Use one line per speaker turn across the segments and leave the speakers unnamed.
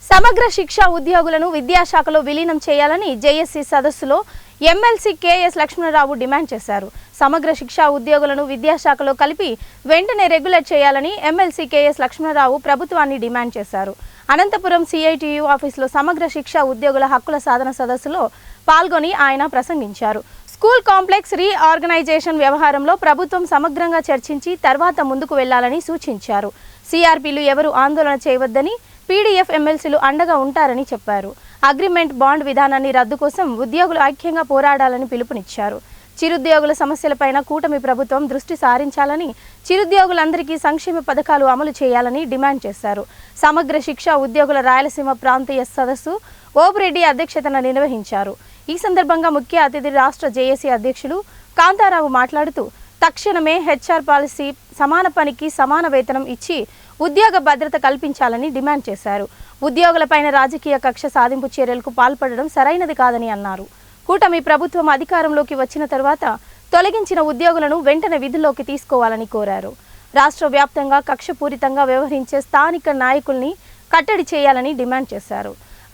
సమగ్ర శిక్ష ఉద్యోగులను విద్యాశాఖలో విలీనం చేయాలని జేఏసీ సదస్సులో ఎమ్మెల్సీ కేఎస్ లక్ష్మణరావు డిమాండ్ చేశారు. సమగ్ర శిక్ష ఉద్యోగులను విద్యాశాఖలో కలిపి వెంటనే రెగ్యులేట్ చేయాలని ఎమ్మెల్సీ కేఎస్ లక్ష్మణరావు ప్రభుత్వాన్ని డిమాండ్ చేశారు. అనంతపురం సిఐటియు ఆఫీసులో సమగ్ర శిక్ష ఉద్యోగుల హక్కుల సాధన సదస్సులో పాల్గొని ఆయన ప్రసంగించారు. స్కూల్ కాంప్లెక్స్ రీఆర్గనైజేషన్ వ్యవహారంలో ప్రభుత్వం సమగ్రంగా చర్చించి తర్వాత ముందుకు వెళ్లాలని సూచించారు. సిఆర్పీలు ఎవరు ఆందోళన చేయవద్దని, పీడీఎఫ్ ఎమ్మెల్సీలు అండగా ఉంటారని చెప్పారు. అగ్రిమెంట్ బాండ్ విధానాన్ని రద్దు కోసం ఉద్యోగులు ఐక్యంగా పోరాడాలని పిలుపునిచ్చారు. చిరుద్యోగుల సమస్యలపైన కూటమి ప్రభుత్వం దృష్టి సారించాలని, చిరుద్యోగులందరికీ సంక్షేమ పథకాలు అమలు చేయాలని డిమాండ్ చేశారు. సమగ్ర శిక్ష ఉద్యోగుల రాయలసీమ ప్రాంతీయ సదస్సు ఓపిరెడ్డి అధ్యక్షతన నిర్వహించారు. ఈ సందర్భంగా ముఖ్య అతిథి రాష్ట్ర జేఏసీ అధ్యక్షులు కాంతారావు మాట్లాడుతూ, తక్షణమే హెచ్ఆర్ పాలసీ సమాన పనికి సమాన వేతనం ఇచ్చి ఉద్యోగ భద్రత కల్పించాలని డిమాండ్ చేశారు. ఉద్యోగులపైన రాజకీయ కక్ష సాధింపు చర్యలకు పాల్పడడం సరైనది కాదని అన్నారు. కూటమి ప్రభుత్వం అధికారంలోకి వచ్చిన తర్వాత తొలగించిన ఉద్యోగులను వెంటనే విధుల్లోకి తీసుకోవాలని కోరారు. రాష్ట్ర వ్యాప్తంగా కక్షపూరితంగా వ్యవహరించే స్థానిక నాయకుల్ని కట్టడి చేయాలని డిమాండ్ చేశారు.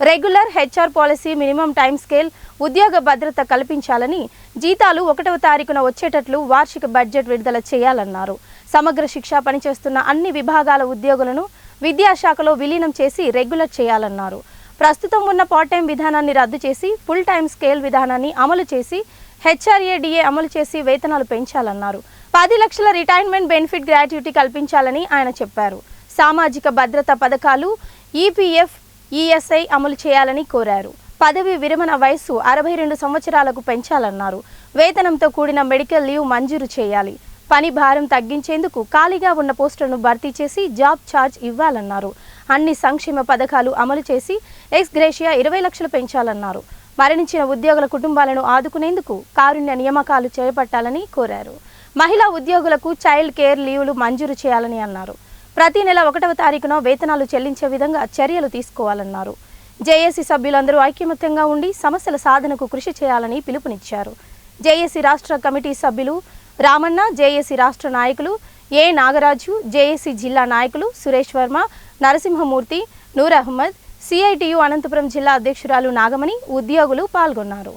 Regular HR policy, minimum time scale, ఉద్యోగ భద్రత కల్పించాలని, జీతాలు 1వ తారీఖున వచ్చేటట్లు వార్షిక బడ్జెట్ విడుదల చేయాలన్నారు. సమగ్ర శిక్ష పనిచేస్తున్న అన్ని విభాగాల ఉద్యోగులను విద్యాశాఖలో విలీనం చేసి రెగ్యులర్ చేయాలన్నారు. ప్రస్తుతం ఉన్న పార్ట్ టైం విధానాన్ని రద్దు చేసి ఫుల్ టైం స్కేల్ విధానాన్ని అమలు చేసి హెచ్ఆర్ఏడిఏ అమలు చేసి వేతనాలు పెంచాలన్నారు. 10 లక్షల రిటైర్మెంట్ బెనిఫిట్ గ్రాట్యుటీ కల్పించాలని ఆయన చెప్పారు. సామాజిక భద్రత పథకాలు, ఈపీఎఫ్, ఈఎస్ఐ అమలు చేయాలని కోరారు. పదవి విరమణ వయస్సు 62 సంవత్సరాలకు పెంచాలన్నారు. వేతనంతో కూడిన మెడికల్ లీవ్ మంజూరు చేయాలి. పని భారం తగ్గించేందుకు ఖాళీగా ఉన్న పోస్టులను భర్తీ చేసి జాబ్ ఛార్జ్ ఇవ్వాలన్నారు. అన్ని సంక్షేమ పథకాలు అమలు చేసి ఎక్స్ గ్రేషియా 20 లక్షలు పెంచాలన్నారు. మరణించిన ఉద్యోగుల కుటుంబాలను ఆదుకునేందుకు కారుణ్య నియామకాలు చేపట్టాలని కోరారు. మహిళా ఉద్యోగులకు చైల్డ్ కేర్ లీవ్లు మంజూరు చేయాలని అన్నారు. ప్రతి నెల 1వ తారీఖున వేతనాలు చెల్లించే విధంగా చర్యలు తీసుకోవాలన్నారు. జేఏసీ సభ్యులందరూ ఐకమత్యంగా ఉండి సమస్యల సాధనకు కృషి చేయాలని పిలుపునిచ్చారు. జేఏసీ రాష్ట్ర కమిటీ సభ్యులు రామన్న, జేఏసీ రాష్ట్ర నాయకులు ఏ నాగరాజు, జేఏసీ జిల్లా నాయకులు సురేష్ వర్మ, నరసింహమూర్తి, నూర్ అహ్మద్, సిఐటియు అనంతపురం జిల్లా అధ్యక్షురాలు నాగమణి, ఉద్యోగులు పాల్గొన్నారు.